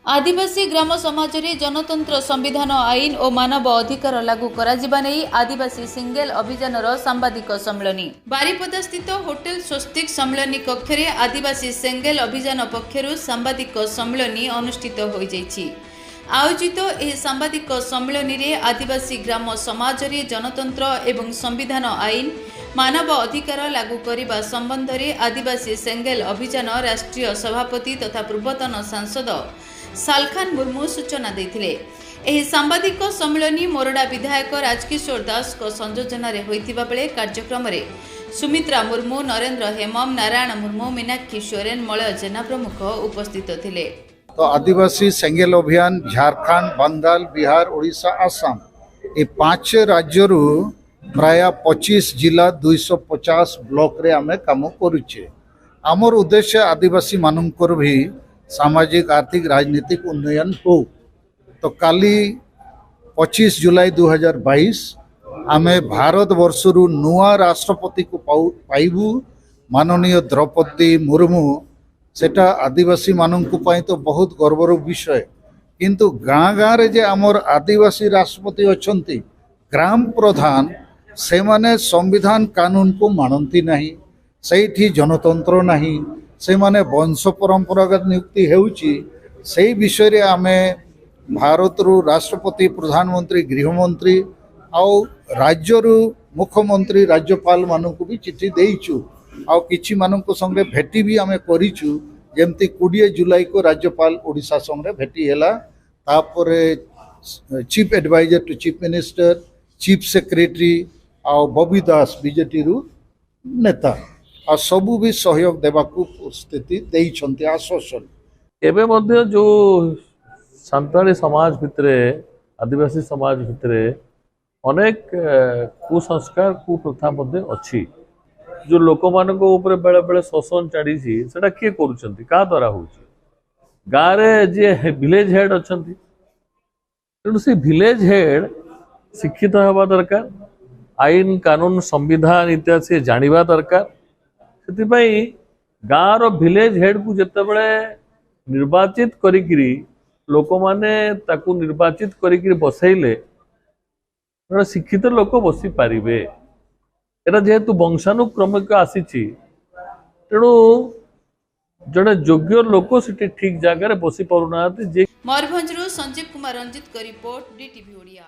आदिवासी ग्राम समाज रे जनतंत्र संविधान आईन और मानव अधिकार लागू करा नहीं आदिवासी सिंगल अभियान सांबादिक सम्मेलन बारिपदा स्थित होटेल स्वस्तिक सम्मेलन कक्ष रे आदिवासी सिंगल अभियान पक्षरु सांबादिक सम्मेलन अनुष्ठित हो जाइछि। आयोजित यह सांबादिक सम्मेलन रे आदिवासी ग्राम समाज रे जनतंत्र एवं संविधान आईन मानव अधिकार लागू करने संबंध में आदिवासी सिंगल अभियान राष्ट्रीय सभापति तथा पूर्वतन सांसद सालखान मुर्मू सूचना देथिले। एही सांबादिक सम्मेलन मोरडा विधायक राजकिशोर दास को संयोजन रे होइतिबा बेले कार्यक्रम रे सुमित्रा मुर्मू, नरेंद्र हेमम, नारायण मुर्मू, मीनाक्षी सोरेन, मलय जेना प्रमुख उपस्थित थिले। तो आदिवासी सिंगल अभियान झारखंड, बंगाल, बिहार, ओडिशा, आसाम ये 5 राज्य प्राय 25 जिला 250 ब्लॉक रे आमे काम करुचे। आमर उद्देश्य आदिवासी मानकर भी सामाजिक आर्थिक राजनीतिक उन्नयन हो। तो काली 25 जुलाई 2022 आमे भारत वर्षरु नुआ राष्ट्रपति को पाइबू माननीय द्रौपदी मुर्मू। सेटा आदिवासी माननकु पाई तो बहुत गर्वर विषय, किंतु गाँ गाँ रे जे आमर आदिवासी राष्ट्रपति अछंती ग्राम प्रधान से माने संविधान कानून को मानती नहीं, सेठी जनतंत्र नहीं, से माने वंश परंपरागत नियुक्ति हेउची। से विषय रे आमे भारत रु राष्ट्रपति, प्रधानमंत्री, गृहमंत्री आउ राज्यरु मुख्यमंत्री, राज्यपाल मानकु भी चिट्ठी देइछु। आउ किछि मानक संगे भेटी भी आमे करिछु। जेमती 20 जुलाई को राज्यपाल ओडिशा संगे भेटी हैला, तापरे chief adviser to chief minister, chief secretary आउ बबी दास बीजेटी रु नेता आ सबू भी सहयोग देवाकू स्थिति देइछन्ति आश्वासन। एबे मध्य जो संताली समाज भितरे, आदिवासी समाज भितरे अनेक कुसंस्कार कुप्रथा मध्य अच्छी जो लोक मानक ऊपर बेले बेले शोषण चढ़ी सेटा किए करुछंती का द्वारा होउची। गाँव रे जे विलेज हेड अछंती तेणु से विलेज हेड शिक्षित हवा दरकार, आईन कानून संविधान इत्यादि से जानिबा दरकार। सेतिपई गाँव रो विलेज हेड को जेतेबेले निर्वाचित करिकिरी लोक माने ताकू निर्वाचित करिकिरी बसैले शिक्षित लोक बसी पारिबे। एटा जेहेतु वंशानुक्रमिक आसीची तेणु जड़े योग्य लोक सेठी ठीक जगह बसी पारुना। मयूरभंज संजीव कुमार रंजित का रिपोर्ट, DTV ओडिया।